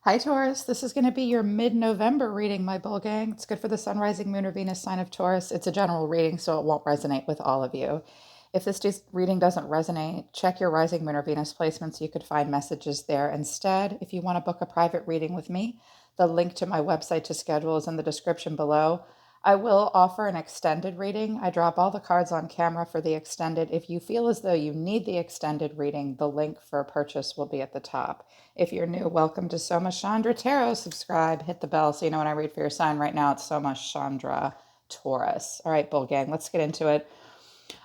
Hi, Taurus. This is going to be your mid-November reading, my bull gang. It's good for the sun, rising, moon, or Venus sign of Taurus. It's a general reading, so it won't resonate with all of you. If this reading doesn't resonate, check your rising, moon, or Venus placements. You could find messages there instead. If you want to book a private reading with me, the link to my website to schedule is in the description below. I will offer an extended reading. I drop all the cards on camera for the extended. If you feel as though you need the extended reading, the link for purchase will be at the top. If you're new, welcome to Soma Chandra Tarot. Subscribe, hit the bell so you know when I read for your sign. Right now, it's Soma Chandra Taurus. All right, bull gang, let's get into it.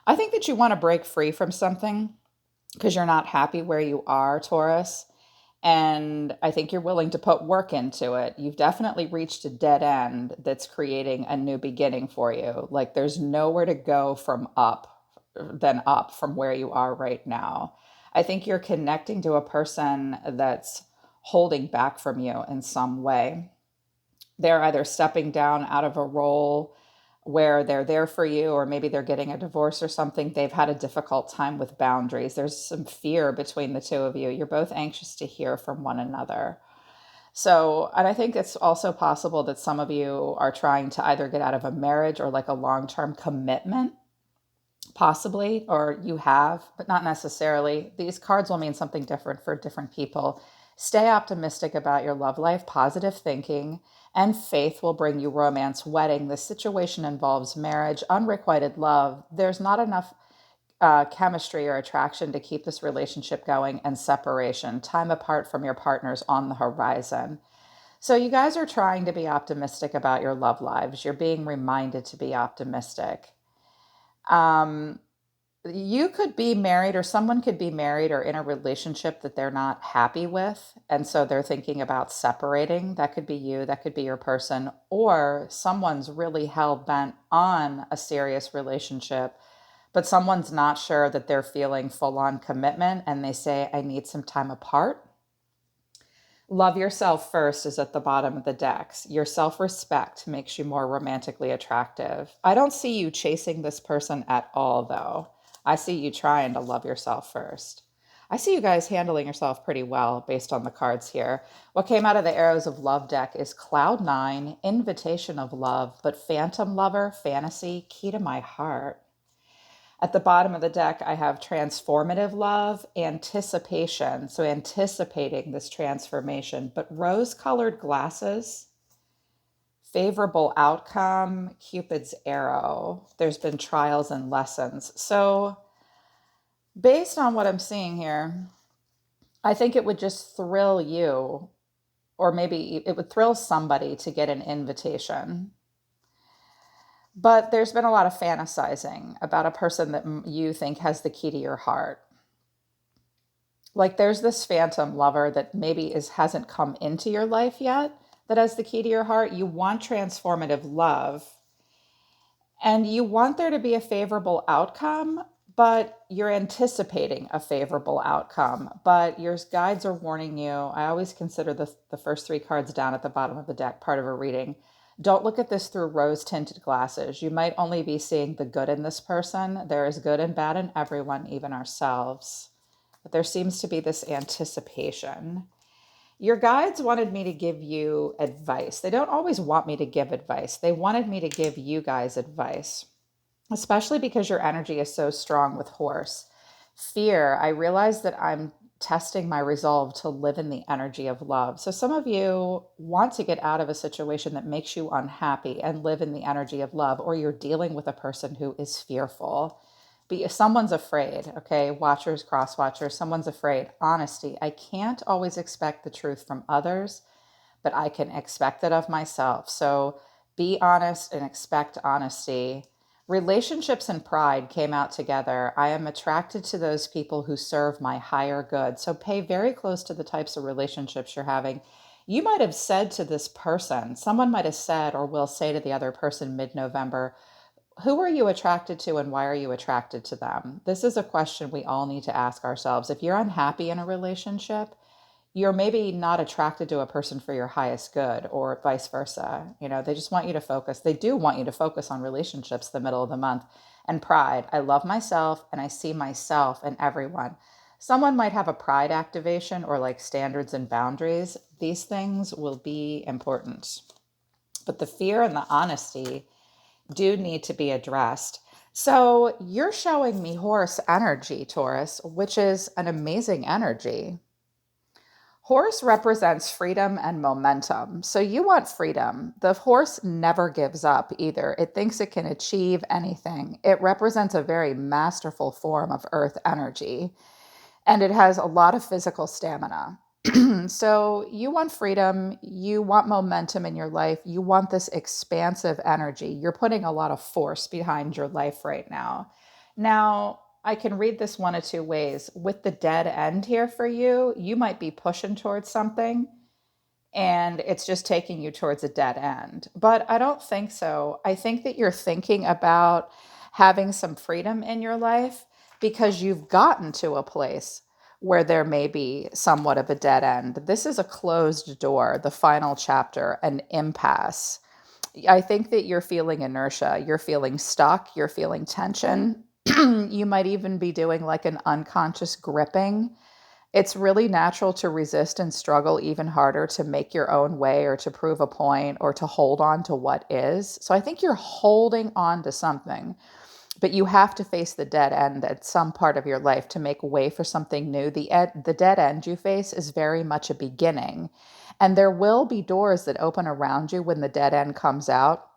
I think that you want to break free from something because you're not happy where you are, Taurus. And I think you're willing to put work into it. You've definitely reached a dead end that's creating a new beginning for you. Like there's nowhere to go from up from where you are right now. I think you're connecting to a person that's holding back from you in some way. They're either stepping down out of a role where they're there for you, or maybe they're getting a divorce or something. They've had a difficult time with boundaries. There's some fear between the two of you. You're both anxious to hear from one another. So, and I think it's also possible that some of you are trying to either get out of a marriage or like a long term commitment, possibly, or you have, but not necessarily. These cards will mean something different for different people. Stay optimistic about your love life, positive thinking, and faith will bring you romance, wedding. This situation involves marriage, unrequited love. There's not enough chemistry or attraction to keep this relationship going, and separation, time apart from your partners on the horizon. So, you guys are trying to be optimistic about your love lives. You're being reminded to be optimistic. Um, you could be married, or someone could be married or in a relationship that they're not happy with. And so they're thinking about separating. That could be you, that could be your person, or someone's really hell bent on a serious relationship, but someone's not sure that they're feeling full on commitment and they say, I need some time apart. Love yourself first is at the bottom of the decks. Your self respect makes you more romantically attractive. I don't see you chasing this person at all, though. I see you trying to love yourself first. I see you guys handling yourself pretty well based on the cards here. What came out of the Arrows of Love deck is Cloud Nine, Invitation of Love, but Phantom Lover, Fantasy, Key to My Heart. At the bottom of the deck, I have transformative love, anticipation, so anticipating this transformation, but rose colored glasses, favorable outcome, Cupid's arrow. There's been trials and lessons. So, based on what I'm seeing here, I think it would just thrill you, or maybe it would thrill somebody to get an invitation. But there's been a lot of fantasizing about a person that you think has the key to your heart. Like there's this phantom lover that maybe hasn't come into your life yet that has the key to your heart. You want transformative love and you want there to be a favorable outcome, but you're anticipating a favorable outcome. But your guides are warning you. I always consider the first three cards down at the bottom of the deck part of a reading. Don't look at this through rose tinted glasses. You might only be seeing the good in this person. There is good and bad in everyone, even ourselves. But there seems to be this anticipation. Your guides wanted me to give you advice. They don't always want me to give advice. They wanted me to give you guys advice, especially because your energy is so strong with horse. Fear, I realize that I'm testing my resolve to live in the energy of love. So some of you want to get out of a situation that makes you unhappy and live in the energy of love, or you're dealing with a person who is fearful. Someone's afraid, okay? Watchers, cross watchers, someone's afraid. Honesty. I can't always expect the truth from others, but I can expect it of myself. So be honest and expect honesty. Relationships and pride came out together. I am attracted to those people who serve my higher good. So pay very close to the types of relationships you're having. You might have said to this person, someone might have said or will say to the other person mid-November, who are you attracted to and why are you attracted to them? This is a question we all need to ask ourselves. If you're unhappy in a relationship, you're maybe not attracted to a person for your highest good, or vice versa. You know, they just want you to focus. They do want you to focus on relationships the middle of the month. And pride. I love myself and I see myself in everyone. Someone might have a pride activation or like standards and boundaries, These things will be important. But the fear and the honesty do need to be addressed. So you're showing me horse energy, Taurus, which is an amazing energy. Horse represents freedom and momentum. So you want freedom. The horse never gives up either. It thinks it can achieve anything. It represents a very masterful form of earth energy, and it has a lot of physical stamina. So you want freedom, you want momentum in your life, you want this expansive energy. You're putting a lot of force behind your life right now. Now, I can read this one of two ways. With the dead end here for you, you might be pushing towards something and it's just taking you towards a dead end. But I don't think so. I think that you're thinking about having some freedom in your life because you've gotten to a place where there may be somewhat of a dead end. This is a closed door, the final chapter, an impasse. I think that you're feeling inertia, you're feeling stuck, you're feeling tension. You might even be doing like an unconscious gripping. It's really natural to resist and struggle even harder to make your own way or to prove a point or to hold on to what is. So I think you're holding on to something, but you have to face the dead end at some part of your life to make way for something new. The dead end you face is very much a beginning. And there will be doors that open around you when the dead end comes out,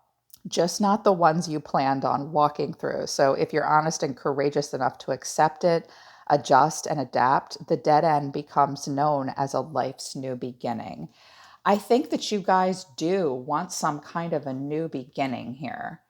just not the ones you planned on walking through. So if you're honest and courageous enough to accept it, adjust, and adapt, the dead end becomes known as a life's new beginning. I think that you guys do want some kind of a new beginning here,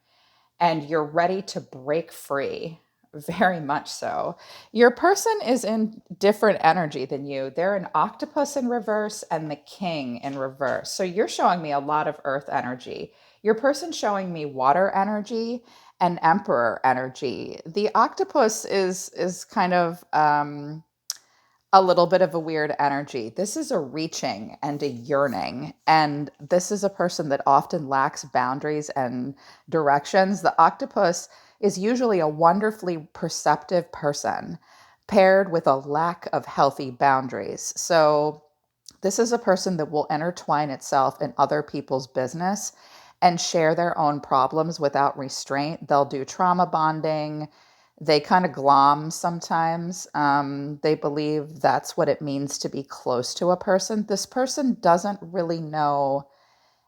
and you're ready to break free. Very much so. Your person is in different energy than you. They're an octopus in reverse and the king in reverse. So you're showing me a lot of earth energy. Your person showing me water energy and emperor energy. The octopus is kind of a little bit of a weird energy. This is a reaching and a yearning. And this is a person that often lacks boundaries and directions. The octopus is usually a wonderfully perceptive person paired with a lack of healthy boundaries. So this is a person that will intertwine itself in other people's business and share their own problems without restraint. They'll do trauma bonding. They kind of glom sometimes. They believe that's what it means to be close to a person. This person doesn't really know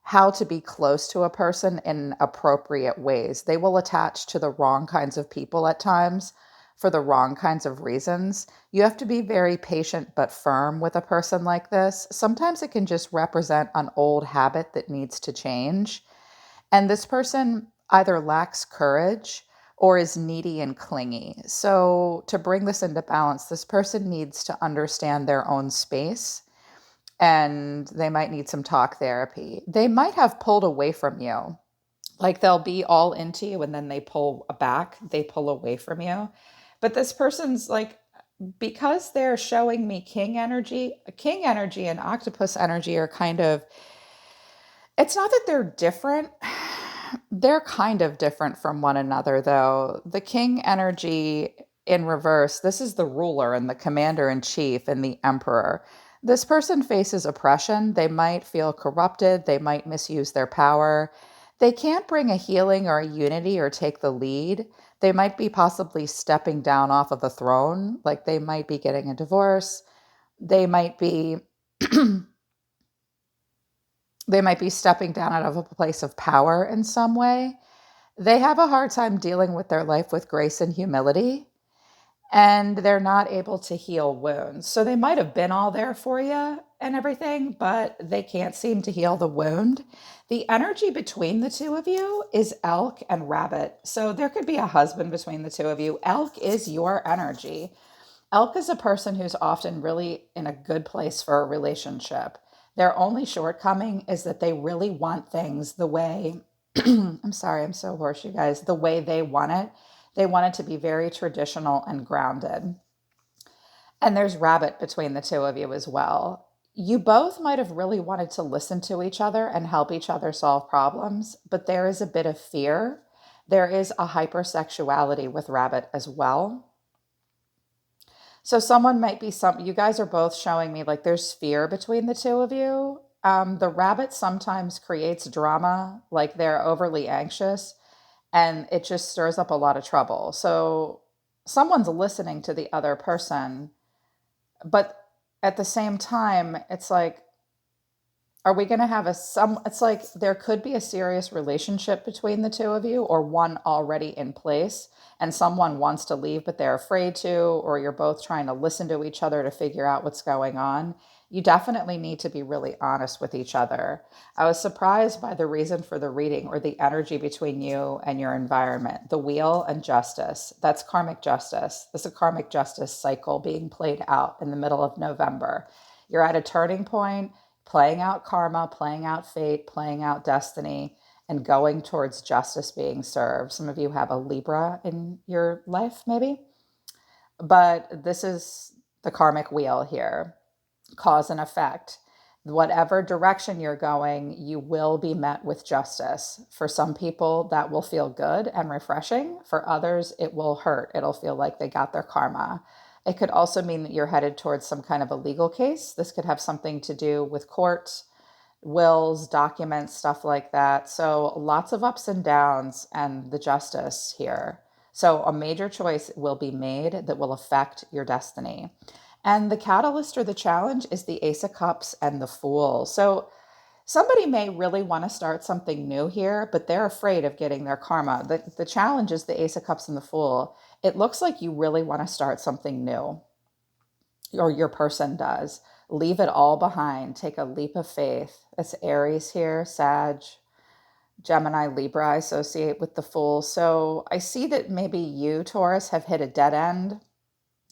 how to be close to a person in appropriate ways. They will attach to the wrong kinds of people at times for the wrong kinds of reasons. You have to be very patient but firm with a person like this. Sometimes it can just represent an old habit that needs to change. And this person either lacks courage or is needy and clingy. So, to bring this into balance, this person needs to understand their own space and they might need some talk therapy. They might have pulled away from you. Like they'll be all into you and then they pull back, they pull away from you. But this person's like, because they're showing me king energy and octopus energy are kind of, it's not that they're different. They're kind of different from one another, though. The king energy in reverse, this is the ruler and the commander in chief and the emperor. This person faces oppression. They might feel corrupted. They might misuse their power. They can't bring a healing or a unity or take the lead. They might be possibly stepping down off of a throne, like they might be getting a divorce. They might be they might be stepping down out of a place of power in some way. They have a hard time dealing with their life with grace and humility, and they're not able to heal wounds. So they might have been all there for you and everything, but they can't seem to heal the wound. The energy between the two of you is elk and rabbit. So there could be a husband between the two of you. Elk is your energy. Elk is a person who's often really in a good place for a relationship. Their only shortcoming is that they really want things the way, I'm sorry, I'm so hoarse, you guys, the way they want it. They want it to be very traditional and grounded. And there's rabbit between the two of you as well. You both might have really wanted to listen to each other and help each other solve problems, but there is a bit of fear. There is a hypersexuality with rabbit as well. So someone might be you guys are both showing me like there's fear between the two of you. The rabbit sometimes creates drama, like they're overly anxious, and it just stirs up a lot of trouble. So someone's listening to the other person, but at the same time, it's like, are we going to have it's like there could be a serious relationship between the two of you, or one already in place, and someone wants to leave but they're afraid to, or you're both trying to listen to each other to figure out what's going on. You definitely need to be really honest with each other. I was surprised by the reason for the reading, or the energy between you and your environment. The wheel and justice. That's karmic justice. This is a karmic justice cycle being played out in the middle of November. You're at a turning point, playing out karma, playing out fate, playing out destiny, and going towards justice being served. Some of you have a Libra in your life, maybe, but this is the karmic wheel here, cause and effect. Whatever direction you're going, you will be met with justice. For some people, that will feel good and refreshing. For others, it will hurt. It'll feel like they got their karma. It could also mean that you're headed towards some kind of a legal case. This could have something to do with court, wills, documents, stuff like that. So lots of ups and downs and the justice here. So a major choice will be made that will affect your destiny. And the catalyst or the challenge is the Ace of Cups and the Fool. So somebody may really want to start something new here, but they're afraid of getting their karma. The challenge is the Ace of Cups and the Fool. It looks like you really want to start something new, or your person does. Leave it all behind. Take a leap of faith. It's Aries here, Sag, Gemini, Libra, I associate with the Fool. So I see that maybe you, Taurus, have hit a dead end.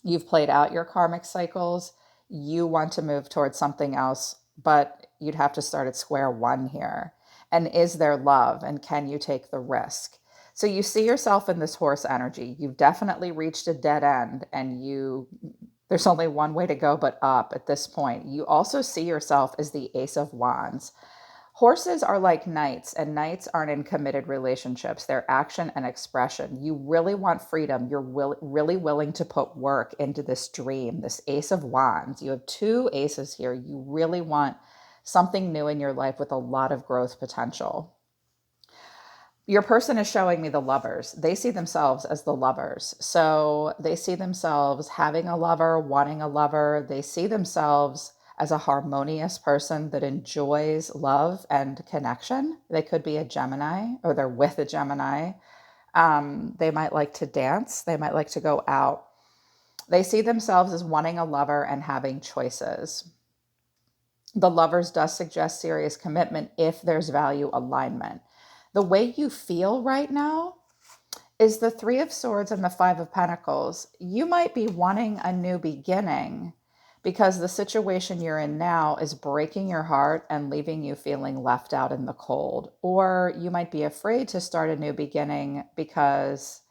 You've played out your karmic cycles. You want to move towards something else, but you'd have to start at square one here. And is there love? And can you take the risk? So you see yourself in this horse energy. You've definitely reached a dead end, and there's only one way to go but up at this point. You also see yourself as the Ace of Wands. Horses are like knights, and knights aren't in committed relationships. They're action and expression. You really want freedom. You're really willing to put work into this dream, this Ace of Wands. You have two aces here. You really want something new in your life with a lot of growth potential. Your person is showing me the Lovers. They see themselves as the lovers. So they see themselves having a lover, wanting a lover. They see themselves as a harmonious person that enjoys love and connection. They could be a Gemini, or they're with a Gemini. They might like to dance. They might like to go out. They see themselves as wanting a lover and having choices. The Lovers does suggest serious commitment if there's value alignment. The way you feel right now is the Three of Swords and the Five of Pentacles. You might be wanting a new beginning because the situation you're in now is breaking your heart and leaving you feeling left out in the cold. Or you might be afraid to start a new beginning because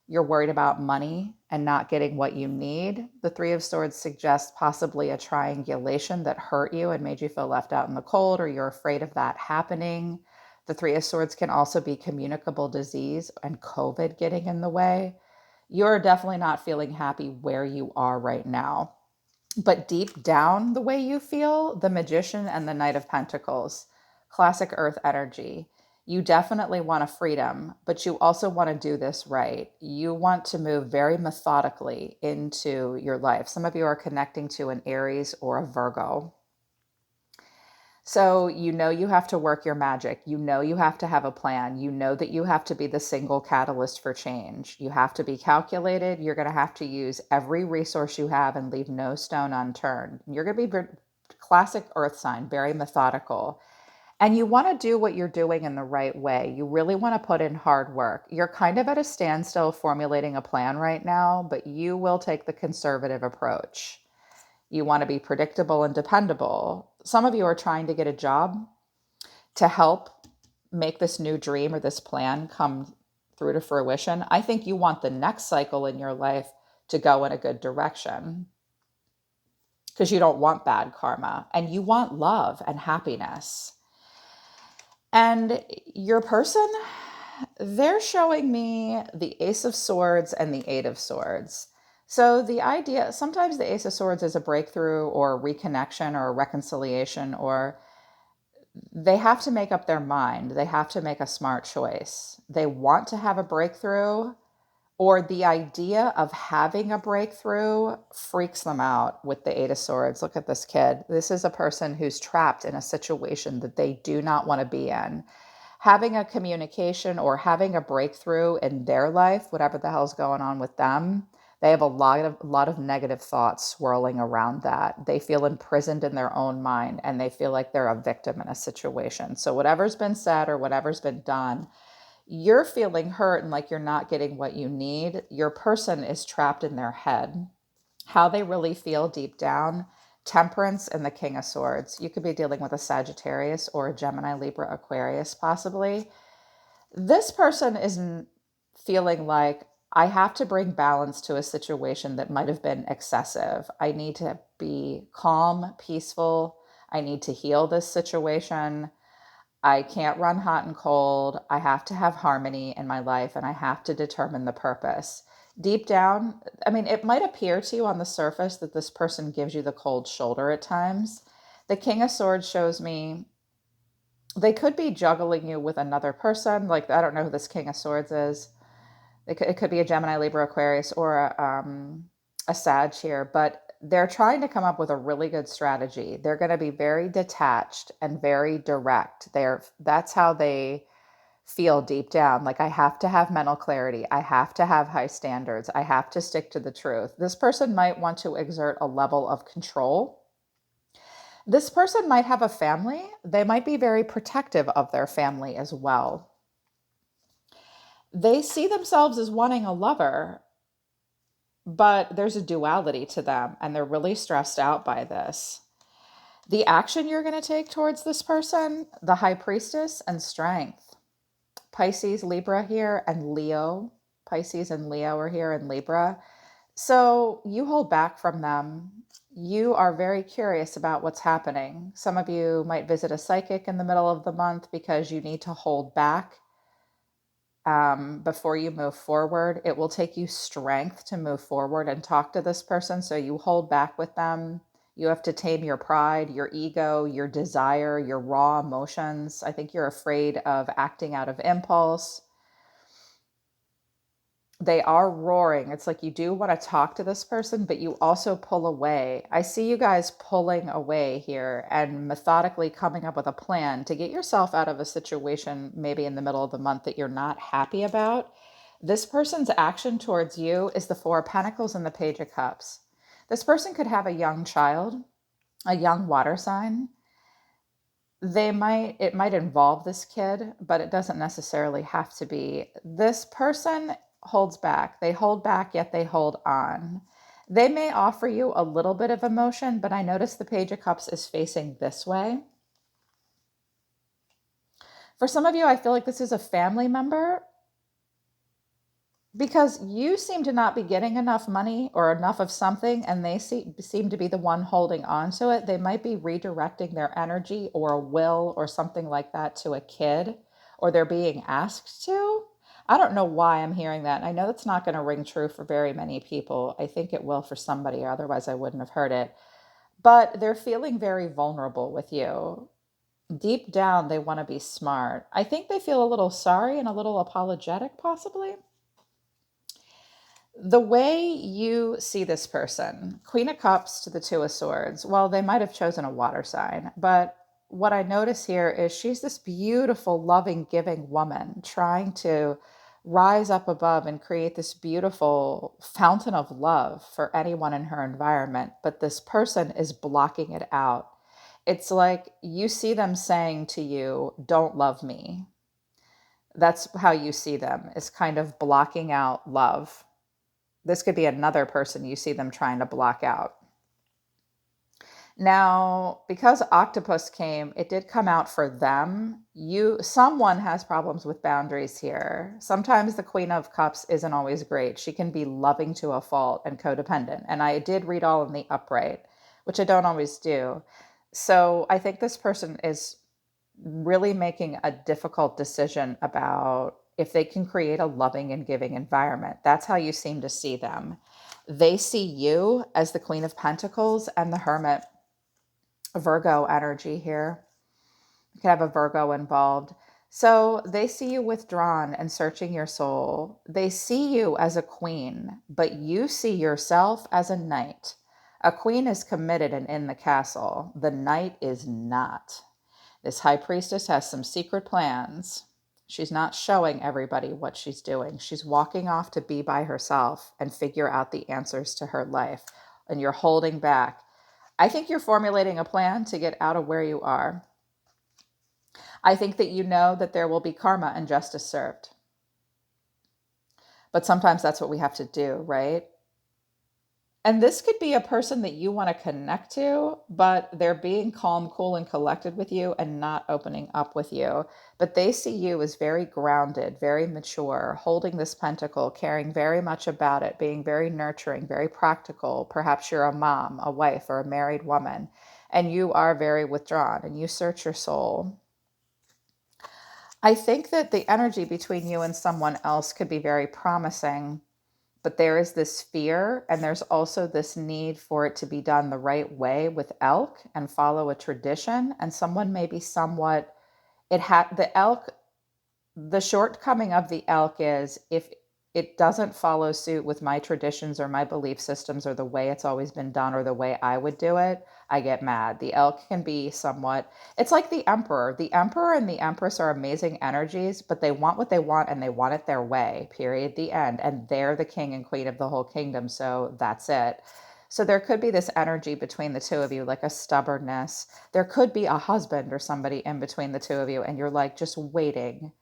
you're worried about money and not getting what you need. The Three of Swords suggests possibly a triangulation that hurt you and made you feel left out in the cold, or you're afraid of that happening. The Three of Swords can also be communicable disease and COVID getting in the way. You're definitely not feeling happy where you are right now. But deep down, the way you feel, the Magician and the Knight of Pentacles, classic earth energy. You definitely want a freedom, but you also want to do this right. You want to move very methodically into your life. Some of you are connecting to an Aries or a Virgo. So you know you have to work your magic. You know you have to have a plan. You know that you have to be the single catalyst for change. You have to be calculated. You're going to have to use every resource you have and leave no stone unturned. You're going to be classic earth sign, very methodical. And you want to do what you're doing in the right way. You really want to put in hard work. You're kind of at a standstill formulating a plan right now, but you will take the conservative approach. You want to be predictable and dependable. Some of you are trying to get a job to help make this new dream or this plan come through to fruition. I think you want the next cycle in your life to go in a good direction because you don't want bad karma, and you want love and happiness. And your person, they're showing me the Ace of Swords and the Eight of Swords. So the idea, sometimes the Ace of Swords is a breakthrough or a reconnection or a reconciliation, or they have to make up their mind. They have to make a smart choice. They want to have a breakthrough, or the idea of having a breakthrough freaks them out with the Eight of Swords. Look at this kid. This is a person who's trapped in a situation that they do not want to be in. Having a communication or having a breakthrough in their life, whatever the hell's going on with them, they have a lot of negative thoughts swirling around that. They feel imprisoned in their own mind, and they feel like they're a victim in a situation. So whatever's been said or whatever's been done, you're feeling hurt and like you're not getting what you need. Your person is trapped in their head. How they really feel deep down, Temperance and the King of Swords. You could be dealing with a Sagittarius or a Gemini, Libra, Aquarius, possibly. This person is feeling like, I have to bring balance to a situation that might have been excessive. I need to be calm, peaceful. I need to heal this situation. I can't run hot and cold. I have to have harmony in my life, and I have to determine the purpose. Deep down, I mean, it might appear to you on the surface that this person gives you the cold shoulder at times. The King of Swords shows me they could be juggling you with another person. Like, I don't know who this King of Swords is. It could be a Gemini, Libra, Aquarius, or a Sag here, but they're trying to come up with a really good strategy. They're going to be very detached and very direct. That's how they feel deep down. Like, I have to have mental clarity. I have to have high standards. I have to stick to the truth. This person might want to exert a level of control. This person might have a family. They might be very protective of their family as well. They see themselves as wanting a lover, but there's a duality to them, and they're really stressed out by this. The action you're going to take towards this person, the High Priestess and Strength. Pisces, Libra here, and Leo. Pisces and Leo are here, and Libra. So you hold back from them. You are very curious about what's happening. Some of you might visit a psychic in the middle of the month because you need to hold back before you move forward. It will take you strength to move forward and talk to this person. So you hold back with them. You have to tame your pride, your ego, your desire, your raw emotions. I think you're afraid of acting out of impulse. They are roaring. It's like you do want to talk to this person, but you also pull away. I see you guys pulling away here and methodically coming up with a plan to get yourself out of a situation, maybe in the middle of the month, that you're not happy about. This person's action towards you is the Four of Pentacles and the Page of Cups. This person could have a young child, a young water sign. It might involve this kid, but it doesn't necessarily have to be. This person holds back. They hold back, yet they hold on. They may offer you a little bit of emotion, but I notice the Page of Cups is facing this way. For some of you, I feel like this is a family member, because you seem to not be getting enough money or enough of something, and they seem to be the one holding on to it. They might be redirecting their energy or a will or something like that to a kid, or they're being asked to. I don't know why I'm hearing that. I know that's not going to ring true for very many people. I think it will for somebody, otherwise I wouldn't have heard it. But they're feeling very vulnerable with you. Deep down, they want to be smart. I think they feel a little sorry and a little apologetic, possibly. The way you see this person, Queen of Cups to the Two of Swords, well, they might have chosen a water sign, but what I notice here is she's this beautiful, loving, giving woman trying to rise up above and create this beautiful fountain of love for anyone in her environment. But this person is blocking it out. It's like you see them saying to you, don't love me. That's how you see them, is kind of blocking out love. This could be another person you see them trying to block out. Now, because octopus came, it did come out for them. Someone has problems with boundaries here. Sometimes the Queen of Cups isn't always great. She can be loving to a fault and codependent. And I did read all in the upright, which I don't always do. So I think this person is really making a difficult decision about if they can create a loving and giving environment. That's how you seem to see them. They see you as the Queen of Pentacles and the Hermit. Virgo energy here. You could have a Virgo involved. So they see you withdrawn and searching your soul. They see you as a queen, but you see yourself as a knight. A queen is committed and in the castle. The knight is not. This high priestess has some secret plans. She's not showing everybody what she's doing. She's walking off to be by herself and figure out the answers to her life. And you're holding back. I think you're formulating a plan to get out of where you are. I think that you know that there will be karma and justice served. But sometimes that's what we have to do, right? And this could be a person that you want to connect to, but they're being calm, cool, and collected with you and not opening up with you. But they see you as very grounded, very mature, holding this pentacle, caring very much about it, being very nurturing, very practical. Perhaps you're a mom, a wife, or a married woman, and you are very withdrawn and you search your soul. I think that the energy between you and someone else could be very promising. But there is this fear, and there's also this need for it to be done the right way with elk and follow a tradition. And someone may be somewhat, the elk, the shortcoming of the elk is if it doesn't follow suit with my traditions or my belief systems or the way it's always been done or the way I would do it, I get mad. The elk can be somewhat, it's like the emperor. The emperor and the empress are amazing energies, but they want what they want and they want it their way, period, the end. And they're the king and queen of the whole kingdom. So that's it. So there could be this energy between the two of you, like a stubbornness. There could be a husband or somebody in between the two of you, and you're like just waiting,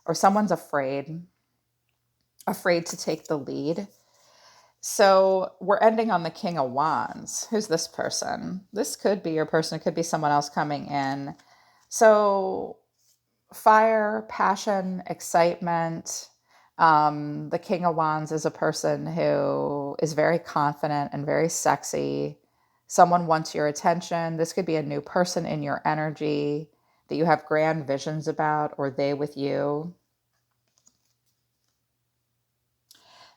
or someone's afraid to take the lead. So we're ending on the King of Wands. Who's this person? This could be your person. It could be someone else coming in. So fire, passion, excitement. The King of Wands is a person who is very confident and very sexy. Someone wants your attention. This could be a new person in your energy that you have grand visions about, or they with you.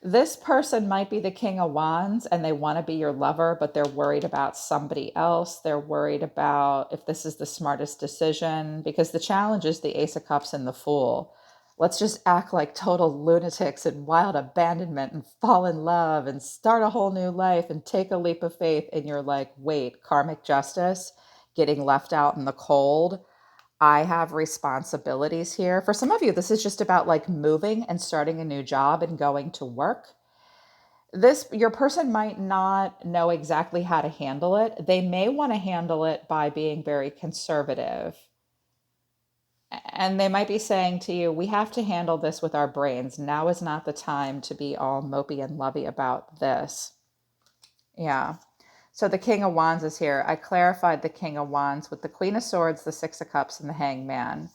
This person might be the King of Wands and they want to be your lover, but they're worried about somebody else. They're worried about if this is the smartest decision, because the challenge is the Ace of Cups and the Fool. Let's just act like total lunatics in wild abandonment and fall in love and start a whole new life and take a leap of faith. And you're like, wait, karmic justice, getting left out in the cold. I have responsibilities here. For some of you, this is just about like moving and starting a new job and going to work. Your person might not know exactly how to handle it. They may want to handle it by being very conservative. And they might be saying to you, we have to handle this with our brains. Now is not the time to be all mopey and lovey about this. Yeah. So the King of Wands is here. I clarified the King of Wands with the Queen of Swords, the Six of Cups, and the Hangman.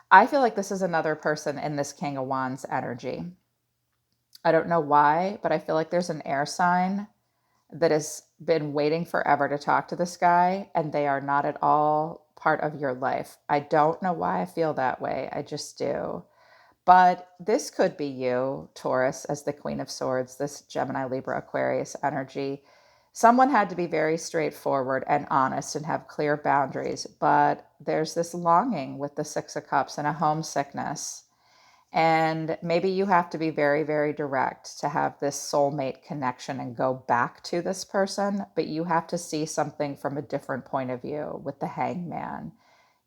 I feel like this is another person in this King of Wands energy. I don't know why, but I feel like there's an air sign that has been waiting forever to talk to this guy, and they are not at all part of your life. I don't know why I feel that way. I just do. But this could be you, Taurus, as the Queen of Swords, this Gemini, Libra, Aquarius energy. Someone had to be very straightforward and honest and have clear boundaries, but there's this longing with the Six of Cups and a homesickness. And maybe you have to be very, very direct to have this soulmate connection and go back to this person, but you have to see something from a different point of view with the Hangman.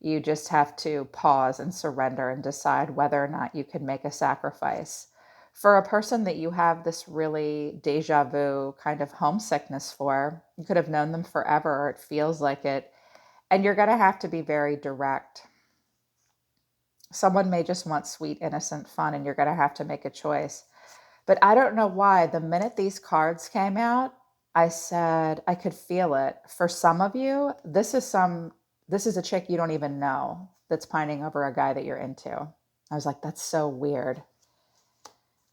You just have to pause and surrender and decide whether or not you can make a sacrifice. For a person that you have this really deja vu kind of homesickness for, you could have known them forever, or it feels like it, and you're going to have to be very direct. Someone may just want sweet, innocent fun, and you're going to have to make a choice. But I don't know why. The minute these cards came out, I said I could feel it. For some of you, this is a chick you don't even know that's pining over a guy that you're into. I was like, that's so weird.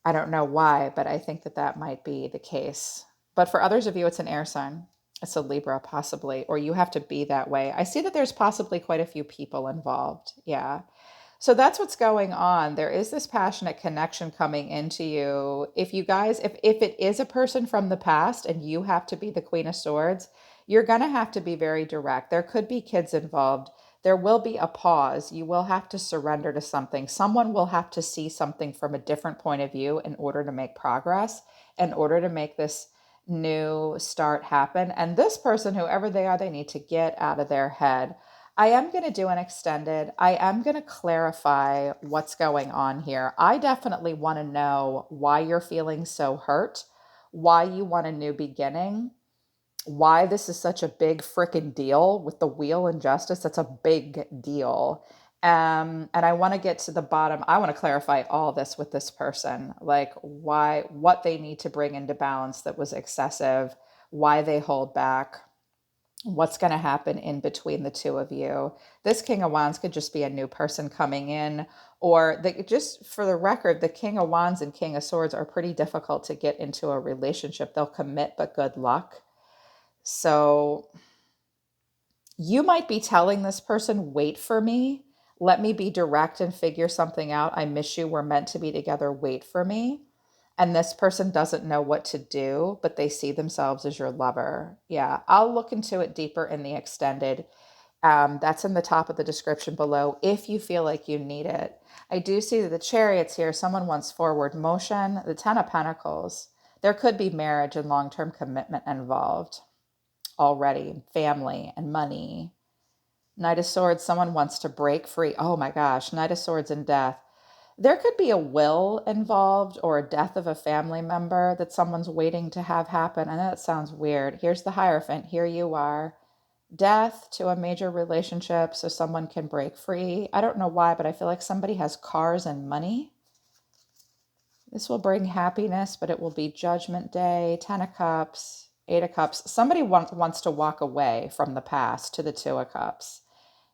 I don't know why, but I think that might be the case. But for others of you, it's an air sign. It's a Libra, possibly, or you have to be that way. I see that there's possibly quite a few people involved. Yeah. So that's what's going on. There is this passionate connection coming into you. If you guys, if it is a person from the past and you have to be the Queen of Swords, you're going to have to be very direct. There could be kids involved. There will be a pause. You will have to surrender to something. Someone will have to see something from a different point of view in order to make progress, in order to make this new start happen. And this person, whoever they are, they need to get out of their head. I am going to do an extended. I am going to clarify what's going on here. I definitely want to know why you're feeling so hurt, why you want a new beginning, why this is such a big freaking deal with the wheel and justice. That's a big deal. And I want to get to the bottom. I want to clarify all this with this person, like why, what they need to bring into balance that was excessive, why they hold back, what's going to happen in between the two of you. This King of Wands could just be a new person coming in, or just for the record, the King of Wands and King of Swords are pretty difficult to get into a relationship. They'll commit, but good luck. So you might be telling this person, wait for me. Let me be direct and figure something out. I miss you. We're meant to be together. Wait for me. And this person doesn't know what to do, but they see themselves as your lover. Yeah, I'll look into it deeper in the extended. That's in the top of the description below if you feel like you need it. I do see that the Chariots here, someone wants forward motion. The Ten of Pentacles, there could be marriage and long-term commitment involved already, family and money. Knight of Swords, someone wants to break free. Oh my gosh, Knight of Swords and death. There could be a will involved or a death of a family member that someone's waiting to have happen. I know that sounds weird. Here's the Hierophant. Here you are. Death to a major relationship so someone can break free. I don't know why, but I feel like somebody has cars and money. This will bring happiness, but it will be Judgment Day, 10 of Cups, 8 of Cups. Somebody wants to walk away from the past to the 2 of Cups.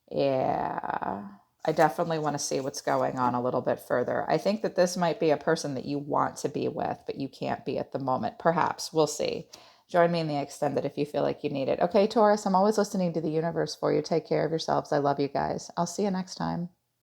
Yeah, I definitely want to see what's going on a little bit further. I think that this might be a person that you want to be with, but you can't be at the moment. Perhaps. We'll see. Join me in the extended if you feel like you need it. Okay, Taurus, I'm always listening to the universe for you. Take care of yourselves. I love you guys. I'll see you next time.